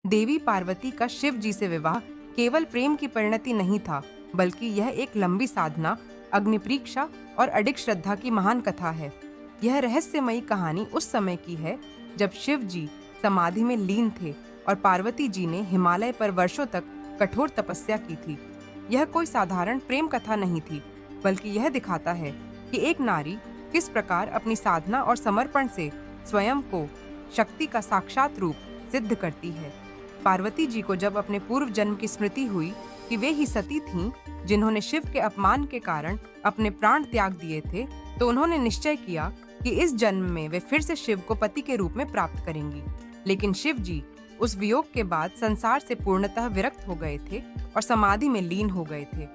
देवी पार्वती का शिव जी से विवाह केवल प्रेम की परिणति नहीं था, बल्कि यह एक लंबी साधना, अग्निपरीक्षा और अडिग श्रद्धा की महान कथा है। यह रहस्यमयी कहानी उस समय की है जब शिव जी समाधि में लीन थे और पार्वती जी ने हिमालय पर वर्षों तक कठोर तपस्या की थी। यह कोई साधारण प्रेम कथा नहीं थी, बल्कि यह दिखाता है कि एक नारी किस प्रकार अपनी साधना और समर्पण से स्वयं को शक्ति का साक्षात रूप सिद्ध करती है। पार्वती जी को जब अपने पूर्व जन्म की स्मृति हुई कि वे ही सती थीं जिन्होंने शिव के अपमान के कारण अपने प्राण त्याग दिए थे, तो उन्होंने निश्चय किया कि इस जन्म में वे फिर से शिव को पति के रूप में प्राप्त करेंगी। लेकिन शिव जी उस वियोग के बाद संसार से पूर्णतः विरक्त हो गए थे और समाधि में लीन हो गए थे।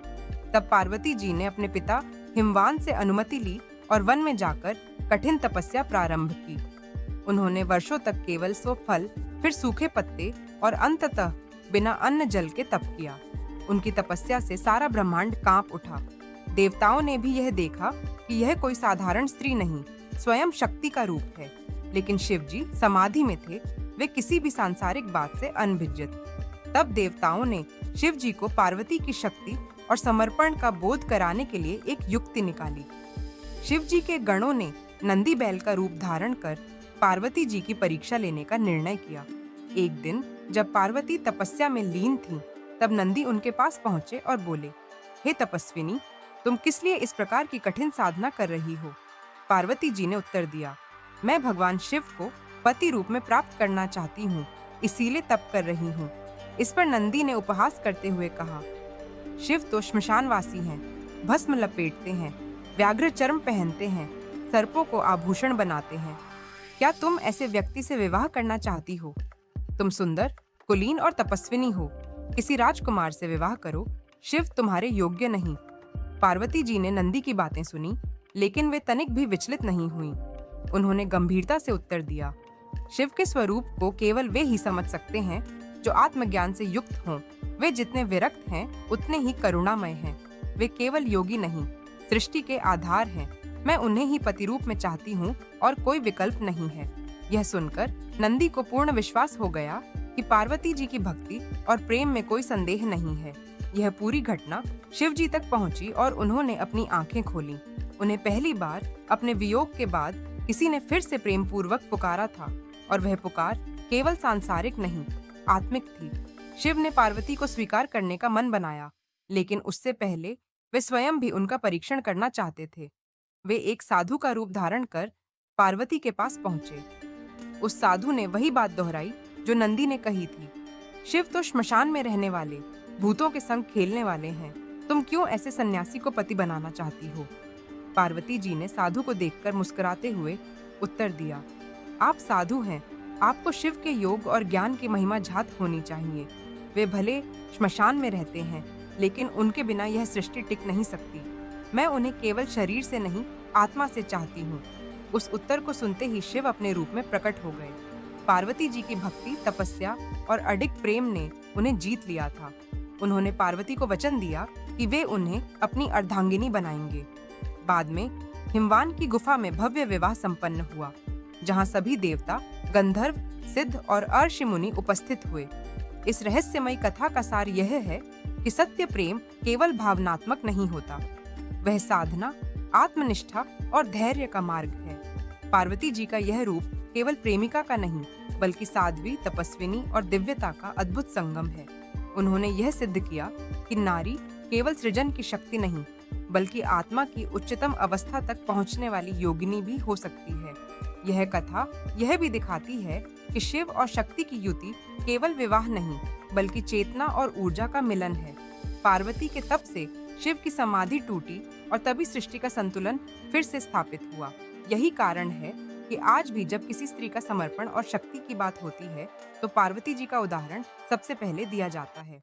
तब पार्वती जी ने अपने पिता हिमवान से अनुमति ली और वन में जाकर कठिन तपस्या प्रारंभ की। उन्होंने वर्षों तक केवल 100 फल, फिर सूखे पत्ते और अंततः बिना अन्न जल के तप किया। उनकी तपस्या से सारा ब्रह्मांड कांप उठा। देवताओं ने भी यह देखा कि यह कोई साधारण स्त्री नहीं, स्वयं शक्ति का रूप है। लेकिन शिव जी समाधि में थे, वे किसी भी सांसारिक बात से अनभिज्जित। तब देवताओं ने शिव जी को पार्वती की शक्ति और समर्पण का बोध कराने के लिए एक युक्ति निकाली। शिव जी के गणों ने नंदी बैल का रूप धारण कर पार्वती जी की परीक्षा लेने का निर्णय किया। एक दिन जब पार्वती तपस्या में लीन थीं, तब नंदी उनके पास पहुंचे और बोले, हे तपस्विनी, तुम किस लिए इस प्रकार की कठिन साधना कर रही हो? पार्वती जी ने उत्तर दिया, मैं भगवान शिव को पति रूप में प्राप्त करना चाहती हूँ, इसीलिए तप कर रही हूँ। इस पर नंदी ने उपहास करते हुए कहा, शिव तो श्मशानवासी हैं, भस्म लपेटते हैं, व्याघ्र चर्म पहनते हैं, सर्पों को आभूषण बनाते हैं। क्या तुम ऐसे व्यक्ति से विवाह करना चाहती हो? तुम सुंदर, कुलीन और तपस्विनी हो, किसी राजकुमार से विवाह करो, शिव तुम्हारे योग्य नहीं। पार्वती जी ने नंदी की बातें सुनी, लेकिन वे तनिक भी विचलित नहीं हुईं। उन्होंने गंभीरता से उत्तर दिया, शिव के स्वरूप को केवल वे ही समझ सकते हैं जो आत्मज्ञान से युक्त हों। वे जितने विरक्त हैं, उतने ही करुणामय हैं। वे केवल योगी नहीं, सृष्टि के आधार हैं। मैं उन्हें ही पति रूप में चाहती हूँ और कोई विकल्प नहीं है। यह सुनकर नंदी को पूर्ण विश्वास हो गया कि पार्वती जी की भक्ति और प्रेम में कोई संदेह नहीं है। यह पूरी घटना शिव जी तक पहुंची और उन्होंने अपनी आंखें खोलीं। उन्हें पहली बार अपने वियोग के बाद किसी ने फिर से प्रेम पूर्वक पुकारा था, और वह पुकार केवल सांसारिक नहीं, आत्मिक थी। शिव ने पार्वती को स्वीकार करने का मन बनाया, लेकिन उससे पहले वे स्वयं भी उनका परीक्षण करना चाहते थे। वे एक साधु का रूप धारण कर पार्वती के पास पहुंचे। उस साधु ने वही बात दोहराई जो नंदी ने कही थी, शिव तो श्मशान में रहने वाले, भूतों के संग खेलने वाले हैं। तुम क्यों ऐसे सन्यासी को पति बनाना चाहती हो? पार्वती जी ने साधु को देखकर मुस्कुराते हुए उत्तर दिया, आप साधु हैं, आपको शिव के योग और ज्ञान की महिमा झात होनी चाहिए। वे भले श्मशान में रहते हैं, लेकिन उनके बिना यह सृष्टि टिक नहीं सकती। मैं उन्हें केवल शरीर से नहीं, आत्मा से चाहती हूँ। उस उत्तर को सुनते ही शिव अपने रूप में प्रकट हो गए। पार्वती जी की भक्ति, तपस्या और अडिग प्रेम ने उन्हें जीत लिया था। उन्होंने पार्वती को वचन दिया कि वे उन्हें अपनी अर्धांगिनी बनाएंगे। बाद में हिमवान की गुफा में भव्य विवाह संपन्न हुआ, जहाँ सभी देवता, गंधर्व, सिद्ध और अर्षि मुनि उपस्थित हुए। इस रहस्यमयी कथा का सार यह है कि सत्य प्रेम केवल भावनात्मक नहीं होता, वह साधना, आत्मनिष्ठा और धैर्य का मार्ग है। पार्वती जी का यह रूप केवल प्रेमिका का नहीं, बल्कि साध्वी, तपस्विनी और दिव्यता का अद्भुत संगम है। उन्होंने यह सिद्ध किया कि नारी केवल सृजन की शक्ति नहीं, बल्कि आत्मा की उच्चतम अवस्था तक पहुंचने वाली योगिनी भी हो सकती है। यह कथा यह भी दिखाती है कि शिव और शक्ति की युति केवल विवाह नहीं, बल्कि चेतना और ऊर्जा का मिलन है। पार्वती के तप से शिव की समाधि टूटी और तभी सृष्टि का संतुलन फिर से स्थापित हुआ। यही कारण है कि आज भी जब किसी स्त्री का समर्पण और शक्ति की बात होती है, तो पार्वती जी का उदाहरण सबसे पहले दिया जाता है।